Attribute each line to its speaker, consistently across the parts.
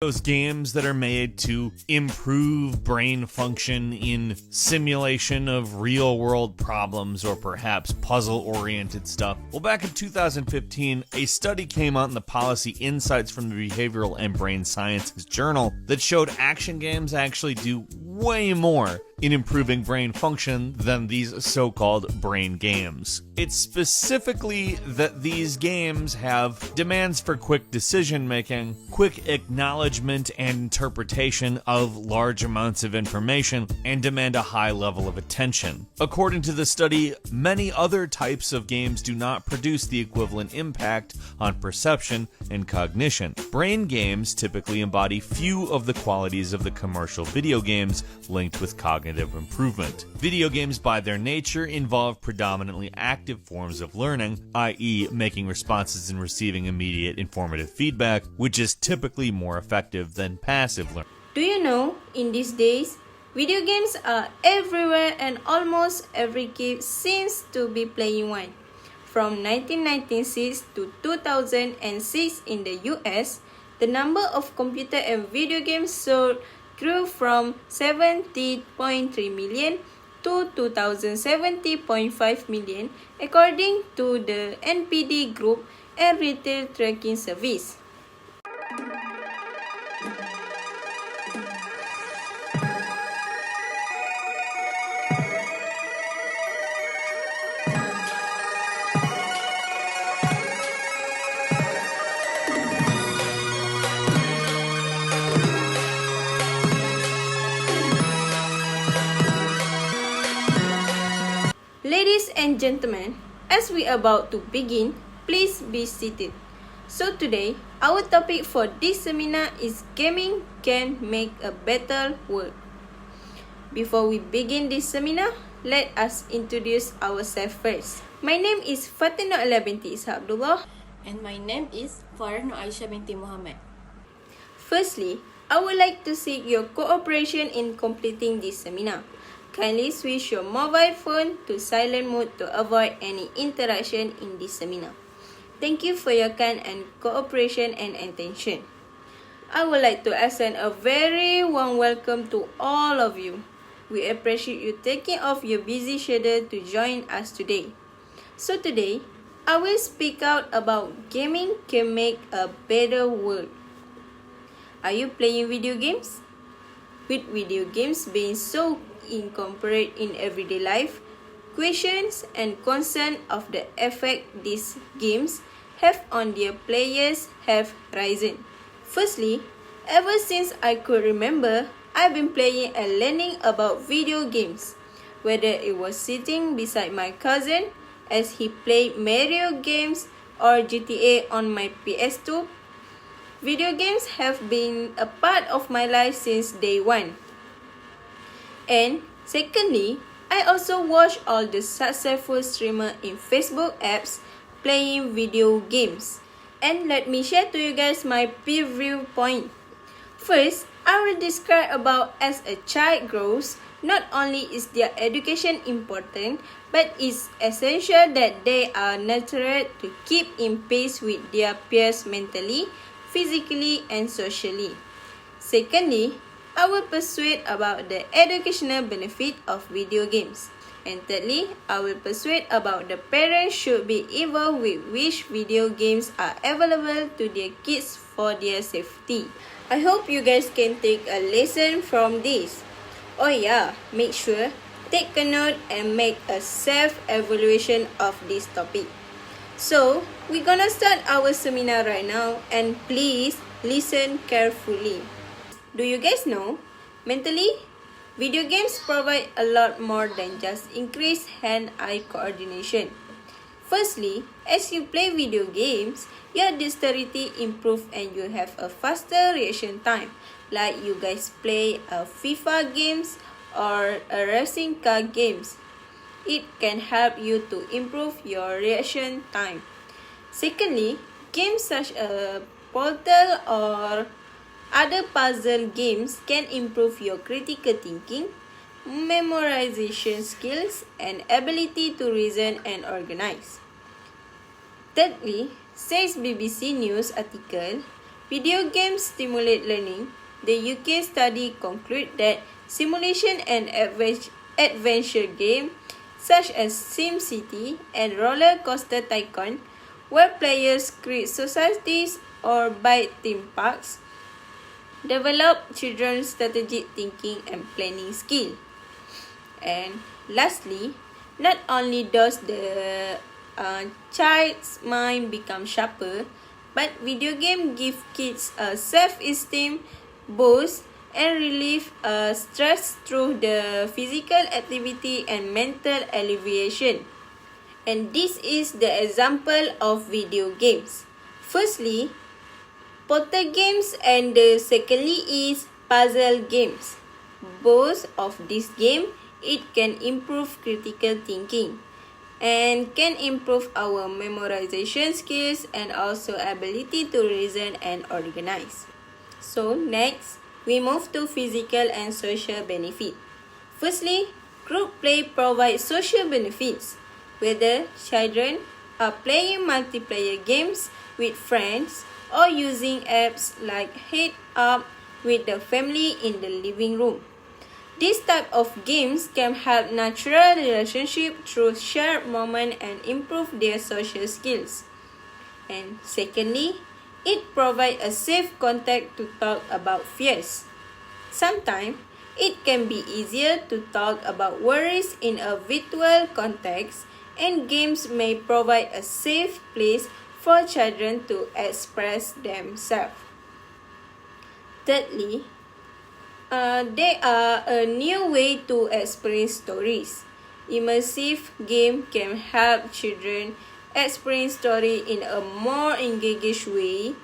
Speaker 1: Those games that are made to improve brain function in simulation of real-world problems or perhaps puzzle-oriented stuff. Well, back in 2015, a study came out in the Policy Insights from the Behavioral and Brain Sciences Journal that showed action games actually do way more in improving brain function than these so-called brain games. It's specifically that these games have demands for quick decision-making, quick acknowledgement and interpretation of large amounts of information, and demand a high level of attention. According to the study, many other types of games do not produce the equivalent impact on perception and cognition. Brain games typically embody few of the qualities of the commercial video games linked with cognitive improvement. Video games by their nature involve predominantly active forms of learning, i.e. making responses and receiving immediate informative feedback, which is typically more effective than passive learning.
Speaker 2: Do you know, in these days, video games are everywhere and almost every kid seems to be playing one. From 1996 to 2006 in the US, the number of computer and video games sold grew from 70.3 million to 2070.5 million according to the NPD Group and Retail Tracking Service. Ladies and gentlemen, as we are about to begin, please be seated. So today, our topic for this seminar is gaming can make a better world. Before we begin this seminar, let us introduce ourselves first. My name is Fatina Ala binti Isa Abdullah.
Speaker 3: And my name is Farno Aisha binti Muhammad.
Speaker 2: Firstly, I would like to seek your cooperation in completing this seminar. Kindly switch your mobile phone to silent mode to avoid any interaction in this seminar. Thank you for your kind and cooperation and attention. I would like to extend a very warm welcome to all of you. We appreciate you taking off your busy schedule to join us today. So today, I will speak out about gaming can make a better world. Are you playing video games? With video games being so incorporated in everyday life, questions and concerns of the effect these games have on their players have risen. Firstly, ever since I could remember, I've been playing and learning about video games, whether it was sitting beside my cousin as he played Mario games or GTA on my PS2. Video games have been a part of my life since day one. And secondly, I also watch all the successful streamers in Facebook apps playing video games. And let me share to you guys my preview point. First, I will describe about as a child grows, not only is their education important, but it's essential that they are nurtured to keep in pace with their peers mentally, physically, and socially. Secondly, I will persuade about the educational benefit of video games. And thirdly, I will persuade about the parents should be involved with which video games are available to their kids for their safety. I hope you guys can take a lesson from this. Oh yeah, make sure, take a note and make a self-evaluation of this topic. So, we're gonna start our seminar right now and please listen carefully. Do you guys know, mentally, video games provide a lot more than just increased hand-eye coordination. Firstly, as you play video games, your dexterity improves and you have a faster reaction time. Like you guys play a FIFA games or a racing car games. It can help you to improve your reaction time. Secondly, games such as Portal or other puzzle games can improve your critical thinking, memorization skills, and ability to reason and organize. Thirdly, says BBC News article, video games stimulate learning, the UK study concluded that simulation and adventure games such as SimCity and Roller Coaster Tycoon, where players create societies or buy theme parks, develop children's strategic thinking and planning skill. And lastly, not only does the child's mind become sharper, but video game give kids a self-esteem boost and relieve stress through the physical activity and mental alleviation. And this is the example of video games. Firstly, portal games, and the secondly is puzzle games. Both of these games, it can improve critical thinking and can improve our memorization skills and also ability to reason and organize. So next, we move to physical and social benefit. Firstly, group play provides social benefits. Whether children are playing multiplayer games with friends or using apps like Head Up with the family in the living room. This type of games can help natural relationship through shared moment and improve their social skills. And secondly, it provides a safe contact to talk about fears. Sometimes, it can be easier to talk about worries in a virtual context, and games may provide a safe place for children to express themselves. Thirdly, they are a new way to experience stories. Immersive game can help children experience story in a more engaged way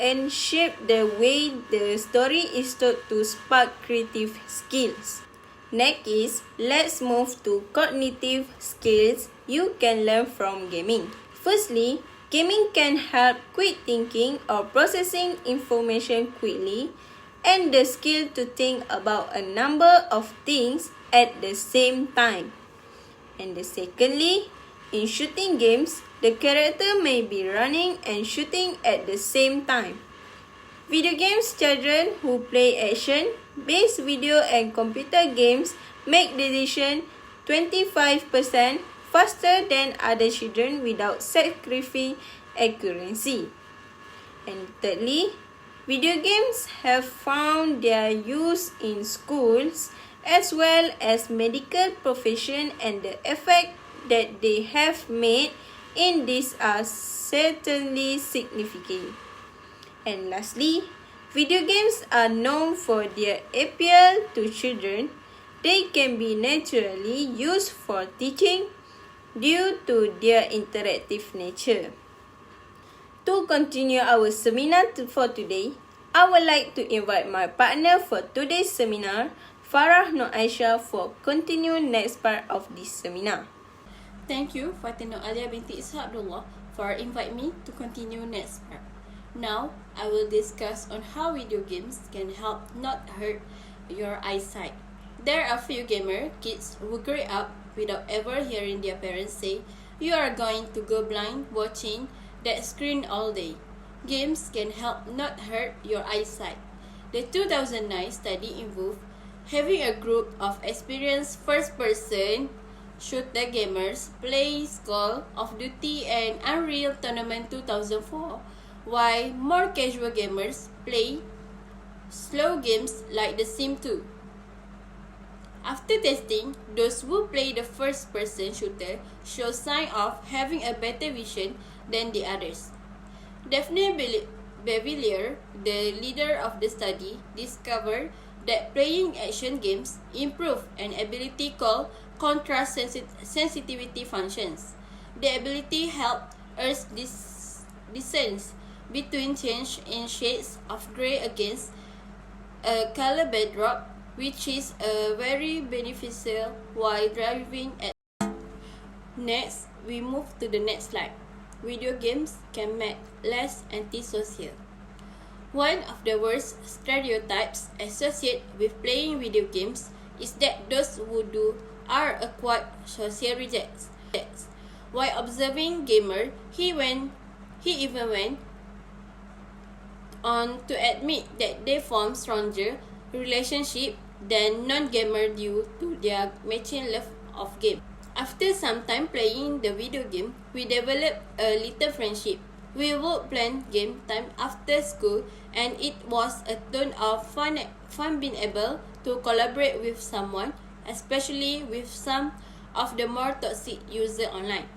Speaker 2: and shape the way the story is told to spark creative skills. Next is, let's move to cognitive skills you can learn from gaming. Firstly, gaming can help quick thinking or processing information quickly and the skill to think about a number of things at the same time. And secondly, in shooting games, the character may be running and shooting at the same time. Video games children who play action-based video and computer games make decisions 25% faster than other children without sacrificing accuracy. And thirdly, video games have found their use in schools as well as medical profession, and the effect that they have made in this are certainly significant. And lastly, video games are known for their appeal to children. They can be naturally used for teaching due to their interactive nature. To continue our seminar for today, I would like to invite my partner for today's seminar, Farah Nur Aisyah, for continue next part of this seminar.
Speaker 3: Thank you, Fatina Alia binti Isa Abdullah, for inviting me to continue next part. Now, I will discuss on how video games can help not hurt your eyesight. There are few gamer kids who grow up without ever hearing their parents say, "You are going to go blind watching that screen all day." Games can help not hurt your eyesight. The 2009 study involved having a group of experienced first-person shooter gamers play Call of Duty and Unreal Tournament 2004, while more casual gamers play slow games like The Sims 2. After testing, those who play the first-person shooter show signs of having a better vision than the others. Daphne Bevillier, the leader of the study, discovered that playing action games improve an ability called contrast sensitivity functions. The ability helps us discern between change in shades of gray against a color backdrop, which is very beneficial while driving at. Next, we move to the next slide. Video games can make less antisocial. One of the worst stereotypes associated with playing video games is that those who do are quite social rejects. While observing gamer, he even went on to admit that they form stronger relationship than non-gamer due to their matching love of game. After some time playing the video game, we developed a little friendship. We would plan game time after school, and it was a ton of fun being able to collaborate with someone, especially with some of the more toxic users online.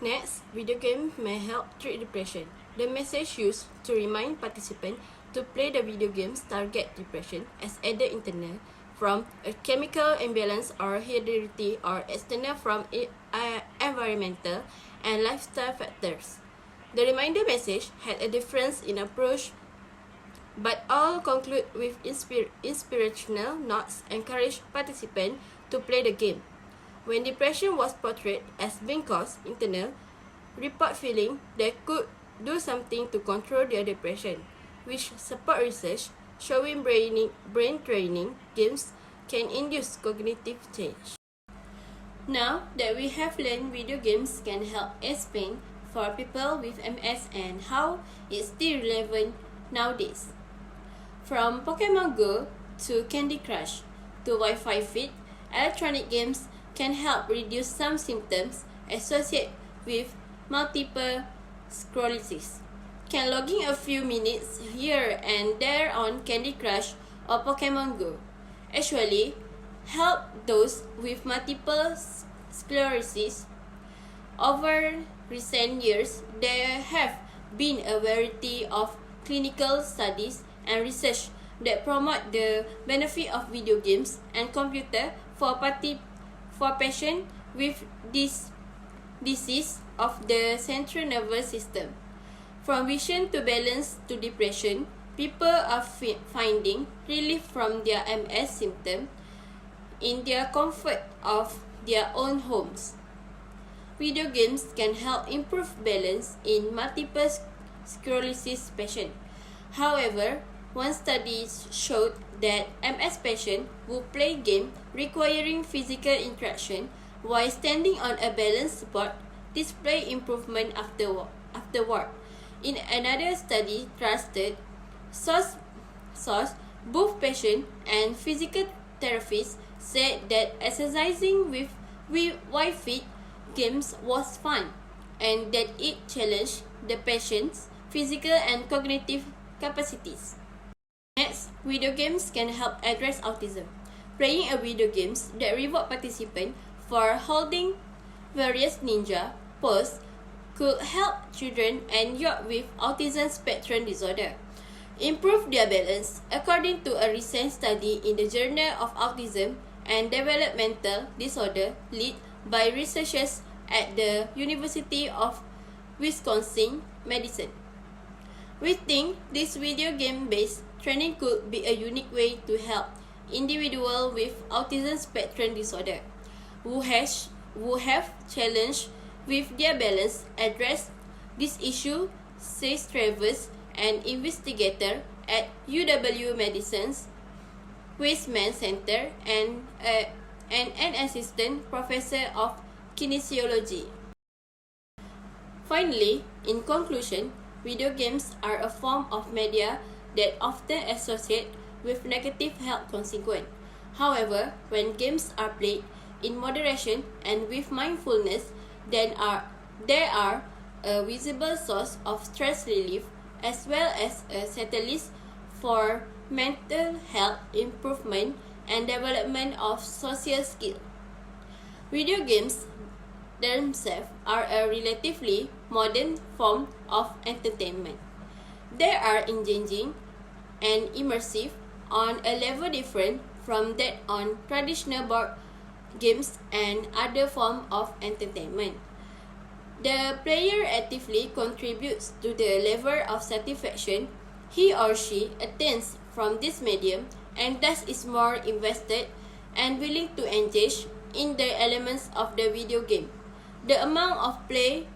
Speaker 3: Next, video games may help treat depression. The message used to remind participants to play the video games target depression as either internal from a chemical imbalance or heredity, or external from environmental and lifestyle factors. The reminder message had a difference in approach, but all conclude with inspirational notes encourage participants to play the game. When depression was portrayed as being caused internal, report feeling they could do something to control their depression, which support research showing brain training games can induce cognitive change. Now that we have learned video games can help explain for people with MS and how it's still relevant nowadays. From Pokemon Go to Candy Crush to Wi-Fi Fit, electronic games can help reduce some symptoms associated with multiple sclerosis. Can logging a few minutes here and there on Candy Crush or Pokemon Go actually help those with multiple sclerosis? Over recent years, there have been a variety of clinical studies and research that promote the benefit of video games and computer for patients with this disease of the central nervous system. From vision to balance to depression, people are finding relief from their MS symptoms in their comfort of their own homes. Video games can help improve balance in multiple sclerosis patients. However, one study showed that MS patients who play games requiring physical interaction while standing on a balanced support display improvement afterward. In another study trusted source, both patients and physical therapists said that exercising with Wi-Fi games was fun and that it challenged the patient's physical and cognitive capacities. Next, video games can help address autism. Playing a video games that reward participants for holding various ninja poses could help children and youth with autism spectrum disorder improve their balance, according to a recent study in the Journal of Autism and Developmental Disorder led by researchers at the University of Wisconsin-Madison. We think this video game-based training could be a unique way to help individuals with autism spectrum disorder who have challenge with their balance address this issue, says Travis, an investigator at UW-Madison's Weizmann Center and an assistant professor of kinesiology. Finally, in conclusion, video games are a form of media that often associate with negative health consequences. However, when games are played in moderation and with mindfulness, then there are a visible source of stress relief as well as a catalyst for mental health improvement and development of social skills. Video games themselves are a relatively modern form of entertainment. They are engaging and immersive on a level different from that on traditional board games and other forms of entertainment. The player actively contributes to the level of satisfaction he or she attains from this medium and thus is more invested and willing to engage in the elements of the video game. The amount of play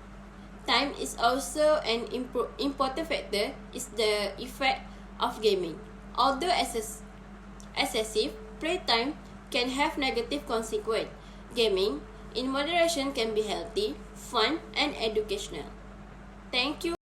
Speaker 3: time is also an important factor is the effect of gaming. Although excessive playtime can have negative consequences, gaming in moderation can be healthy, fun, and educational. Thank you.